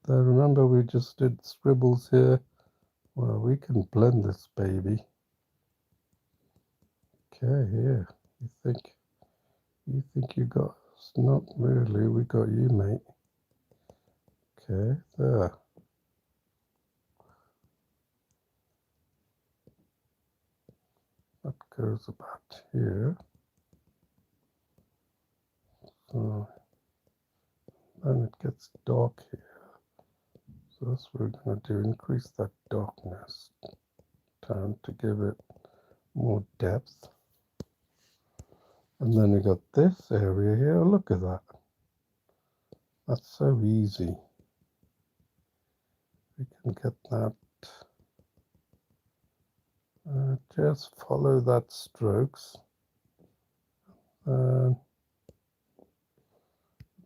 There, remember we just did scribbles here. Well, we can blend this baby. Okay, here. You think you got us? Not really. We got you, mate. Okay, there. That goes about here. So then it gets dark here. So that's what we're going to do. Increase that darkness down to give it more depth. And then we got this area here. Look at that. That's so easy. We can get that. Just follow that strokes.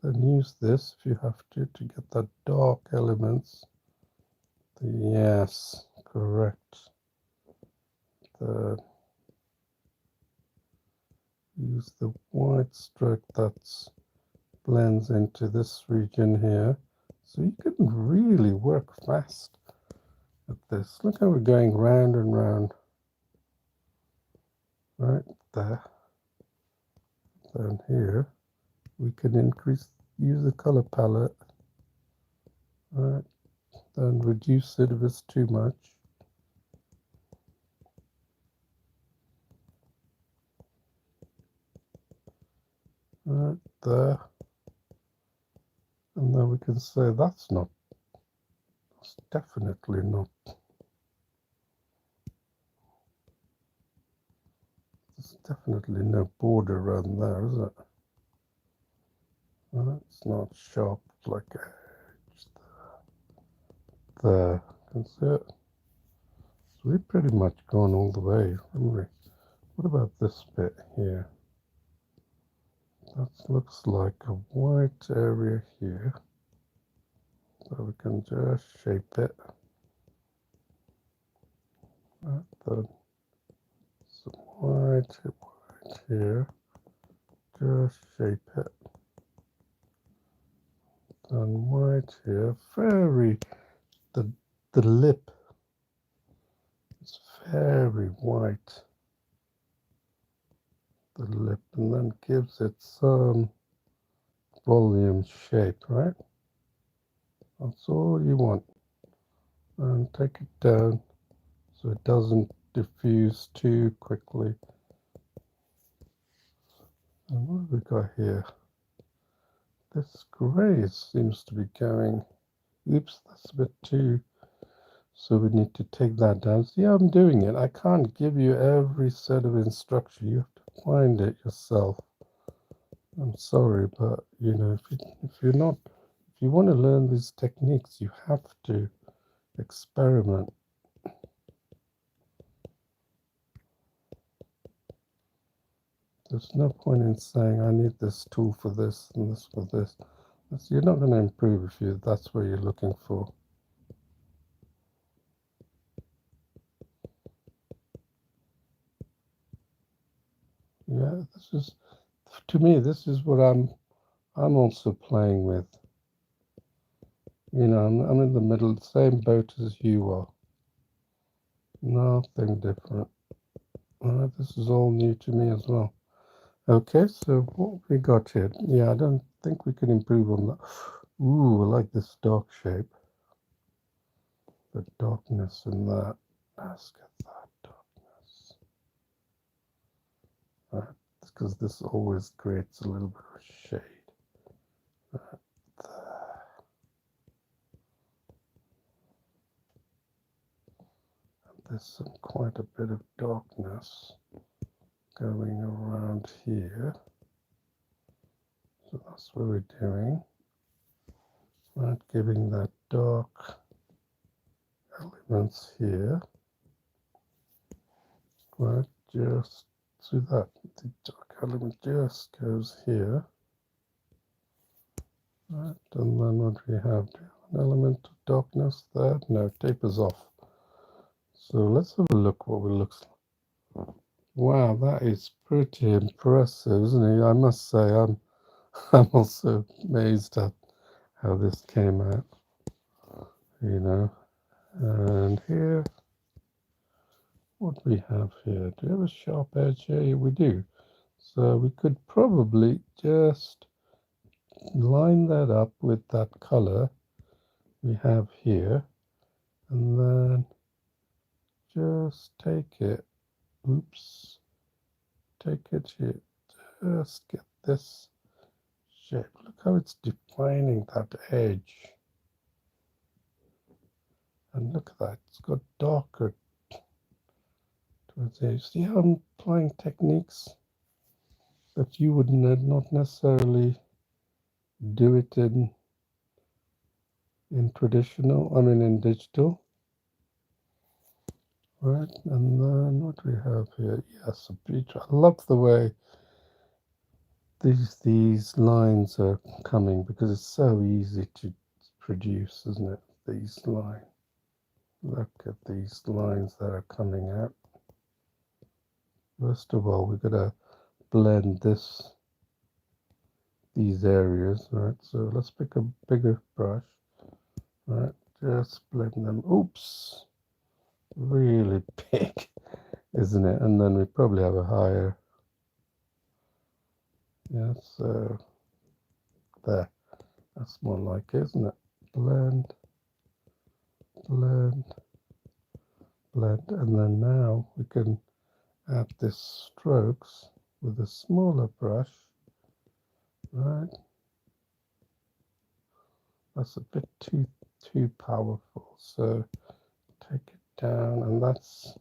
Then use this if you have to get that dark elements. Yes, correct. Use the white stroke that blends into this region here. So you can really work fast at this. Look how we're going round and round. Right there. Then here we can use the color palette. Right. Then reduce it if it's too much. Right there. And then we can say that's definitely not. There's definitely no border around there, is it? It's not sharp like edge there. Can see it? So we've pretty much gone all the way, haven't we? What about this bit here? That looks like a white area here. So we can just shape it. Then some white here. Just shape it. Then white here. The lip is very white. The lip, and then gives it some volume shape, right? That's all you want. And take it down so it doesn't diffuse too quickly. And what have we got here? This grey seems to be going, oops, that's a bit too, so we need to take that down. See how I'm doing it? I can't give you every set of instruction. You have to find it yourself. I'm sorry, but you know, if you want to learn these techniques, you have to experiment. There's no point in saying I need this tool for this and this for this. You're not going to improve if that's what you're looking for. Yeah, to me, this is what I'm also playing with. You know, I'm in the middle, same boat as you are. Nothing different. This is all new to me as well. Okay, so what we got here? Yeah, I don't think we can improve on that. Ooh, I like this dark shape. The darkness in that. Let's get that darkness. Because this always creates a little bit of shade. There. And there's quite a bit of darkness going around here. So that's what we're doing. Right, giving that dark elements here. Right, just so that the dark element just goes here. Right, and then what we have, an element of darkness there. No, tapers off. So let's have a look what it looks like. Wow, that is pretty impressive, isn't it? I must say, I'm also amazed at how this came out. You know, and here, what we have here? Do we have a sharp edge here? We do. So we could probably just line that up with that color we have here, and then just take it, oops, take it here, just get this shape. Look how it's defining that edge. And look at that, it's got darker towards the edge. See how I'm applying techniques that you would not necessarily do it in traditional, in digital. Right, and then what we have here, yes, I love the way these lines are coming because it's so easy to produce, isn't it? These lines. Look at these lines that are coming out. First of all, we've got to blend these areas, right? So let's pick a bigger brush, right? Just blend them. Oops, really big, isn't it? And then we probably have a higher. Yeah, so there. That's more like it, isn't it? Blend, blend, blend, and then now we can add this strokes with a smaller brush, right? That's a bit too powerful, so take it down, and that's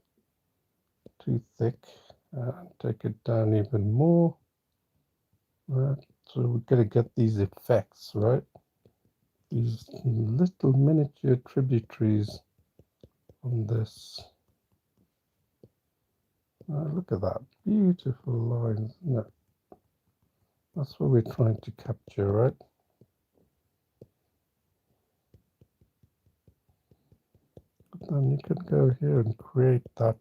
too thick. Take it down even more, right? So we're going to get these effects, right? These little miniature tributaries on this. Look at that, beautiful lines, isn't it? That's what we're trying to capture, right? But then you can go here and create that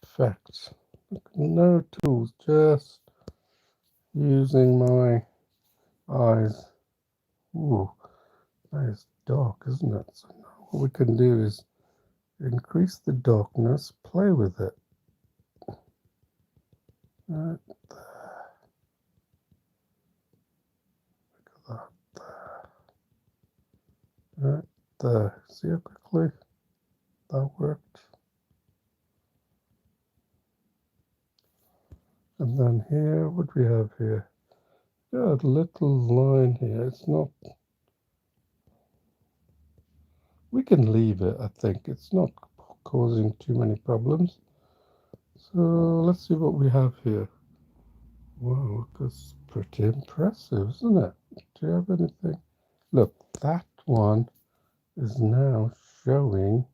effect. No tools, just using my eyes. Ooh, that is dark, isn't it? So now what we can do is increase the darkness, play with it. Right there. Look at that there. Right there. See how quickly that worked? And then here, what do we have here? Got a little line here. It's not. We can leave it, I think. It's not causing too many problems. So let's see what we have here. Wow, that's pretty impressive, isn't it? Do you have anything? Look, that one is now showing.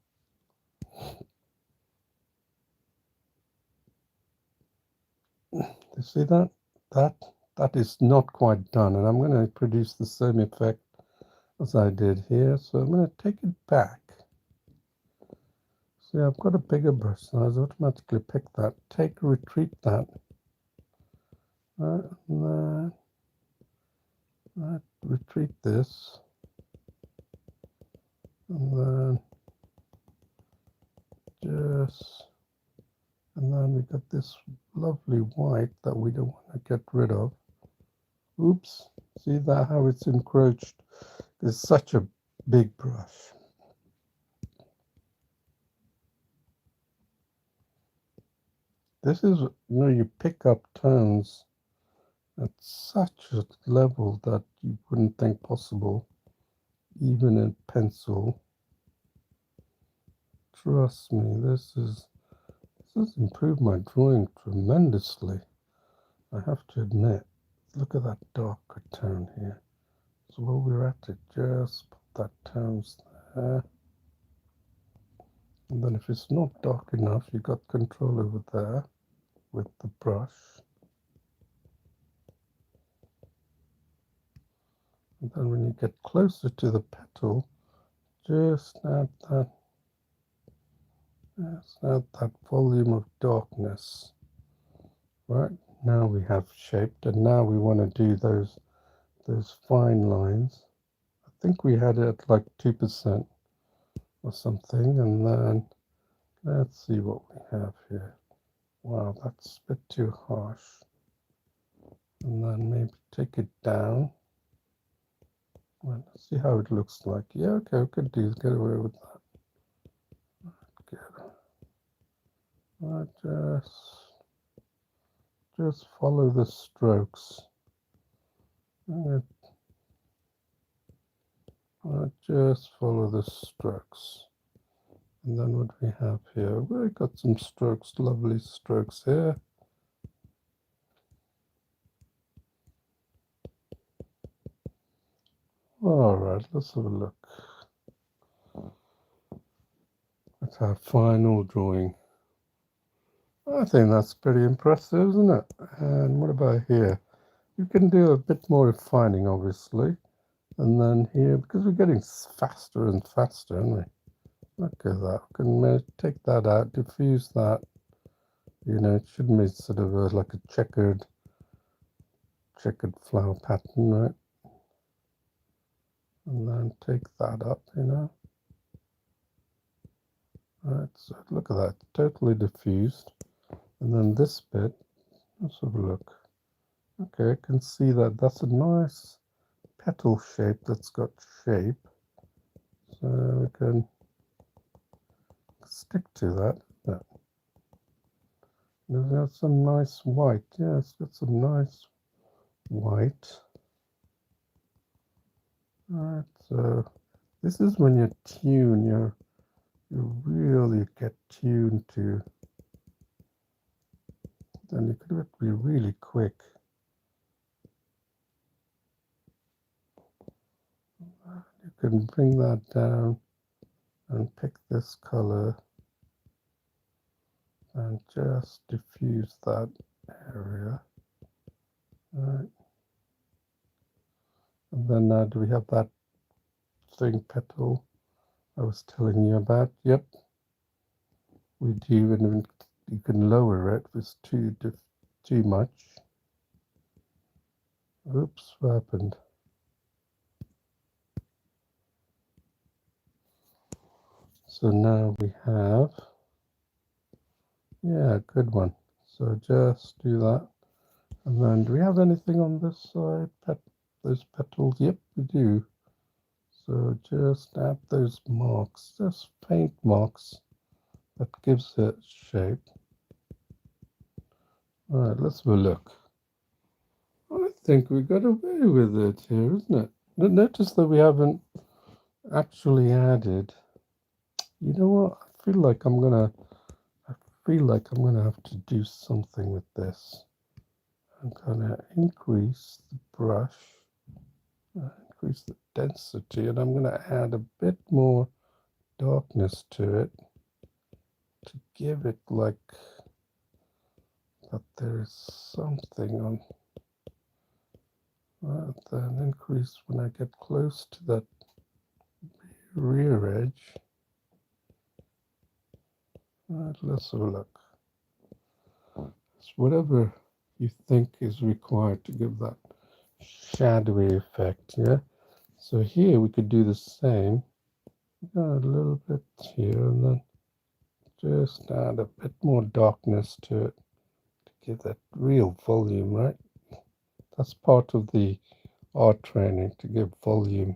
You see that? That is not quite done, and I'm going to produce the same effect as I did here. So I'm going to take it back. See, I've got a bigger brush size. Automatically pick that. Retreat that. And then retreat this, and then we got this lovely white that we don't want to get rid of. Oops, see that how it's encroached? It's such a big brush. This is, you pick up tones at such a level that you wouldn't think possible, even in pencil. Trust me, this has improved my drawing tremendously, I have to admit. Look at that darker tone here. So while we're at it, just put that tones there. And then if it's not dark enough, you've got control over there with the brush. And then when you get closer to the petal, just add that volume of darkness. Right, now we have shaped, and now we want to do those fine lines. I think we had it at like 2% or something, and then let's see what we have here. Wow, that's a bit too harsh. And then maybe take it down. Well, let's see how it looks like. Yeah, okay, we could get away with that. Good. Just follow the strokes. Just follow the strokes. And then what we have here, we've got some strokes, lovely strokes here. All right, let's have a look. That's our final drawing. I think that's pretty impressive, isn't it? And what about here? You can do a bit more refining, obviously. And then here, because we're getting faster and faster, aren't we? Look at that. We can take that out, diffuse that. It shouldn't be sort of like a checkered flower pattern, right? And then take that up, Right, so look at that, totally diffused. And then this bit, let's have a look. Okay, I can see that that's a nice petal shape that's got shape. So we can stick to that. It's got some nice white. Yeah, it's got some nice white. Alright, so this is when you tune, you really get tuned to. Then you could have to be really quick. can bring that down and pick this color and just diffuse that area. Right. And then now do we have that thing petal I was telling you about? Yep, we do, and you can lower it if it's too much. Oops, what happened? So now we have, yeah, good one. So just do that. And then do we have anything on this side? Those petals? Yep, we do. So just add those marks, just paint marks that gives it shape. All right, let's have a look. I think we got away with it here, isn't it? Notice that we haven't actually added. You know what? I feel like I'm gonna have to do something with this. I'm gonna increase the brush, increase the density, and I'm gonna add a bit more darkness to it to give it like that there is something on. Then increase when I get close to that rear edge. Let's have a look. It's whatever you think is required to give that shadowy effect, yeah? So here we could do the same. A little bit here and then just add a bit more darkness to it to give that real volume, right? That's part of the art training, to give volume.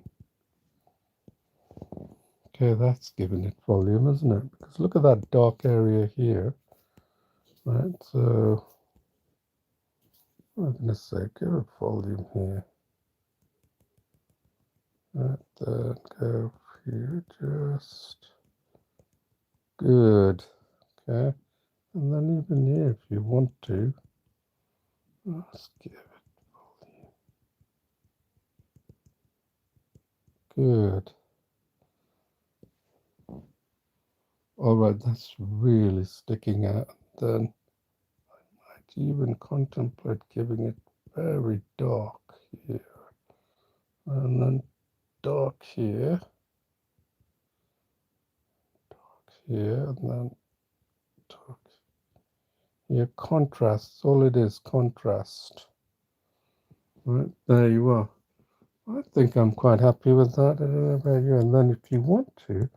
Okay, that's giving it volume, isn't it? Because look at that dark area here, right? So I'm going to say give it volume here. Right, then go here, just good. Okay, and then even here, if you want to, let's give it volume. Good. All right, that's really sticking out. Then I might even contemplate giving it very dark here, and then dark here, and then dark here. Contrast. All it is, contrast. Right, there you are. I think I'm quite happy with that. I don't know about you. And then if you want to,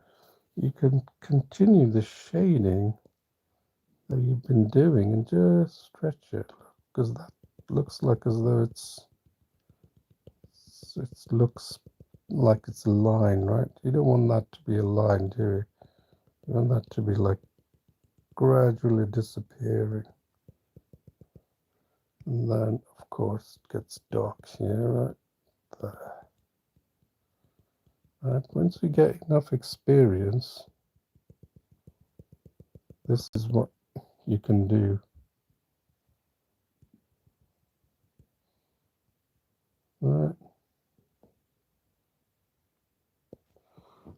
you can continue the shading that you've been doing and just stretch it, because that looks like as though it looks like it's a line, right? You don't want that to be a line, do you? You want that to be like gradually disappearing. And then, of course, it gets dark here, right there. Right, once we get enough experience, this is what you can do. Right.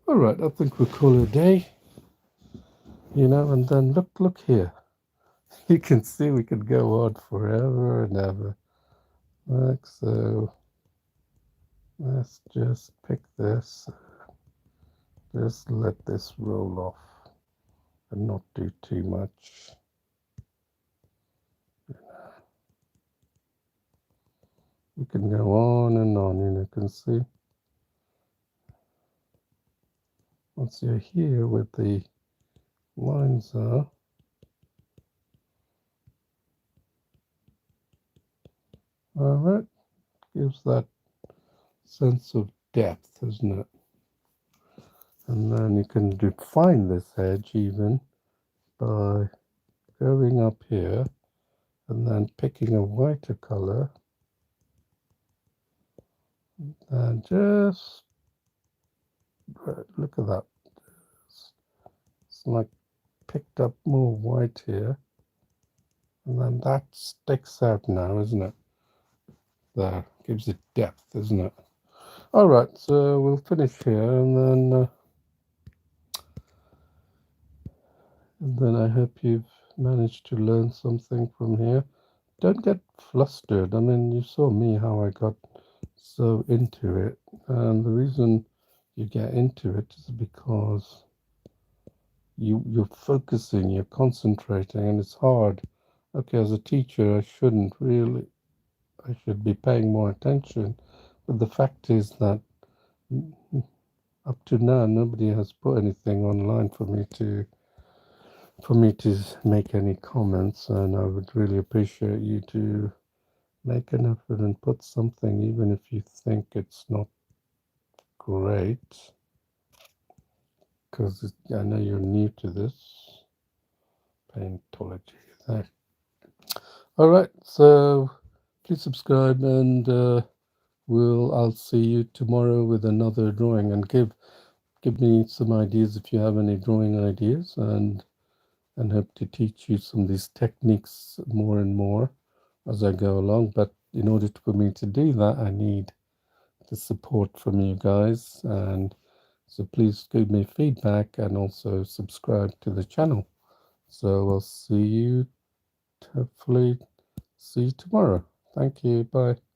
All right, I think we'll call it a day. You know, and then look here. You can see we could go on forever and ever. Like so. Let's just pick this. Just let this roll off and not do too much. We can go on and on, you can see. Once you're here with the lines are, all right, gives that sense of depth, isn't it? And then you can define this edge even by going up here and then picking a whiter color and just look at that. It's like picked up more white here, and then that sticks out now, isn't it? There, gives it depth, isn't it? All right, so we'll finish here, and then I hope you've managed to learn something from here. Don't get flustered. I mean, you saw me how I got so into it, and the reason you get into it is because you're focusing, you're concentrating, and it's hard. Okay, as a teacher, I shouldn't really, I should be paying more attention, but the fact is that up to now, nobody has put anything online for me to make any comments, and I would really appreciate you to make an effort and put something, even if you think it's not great, because I know you're new to this Paintology. There. All right, so please subscribe, and I'll see you tomorrow with another drawing, and give me some ideas if you have any drawing ideas, and hope to teach you some of these techniques more and more as I go along. But in order for me to do that, I need the support from you guys, and so please give me feedback and also subscribe to the channel. So I'll see you, hopefully see you tomorrow. Thank you. Bye.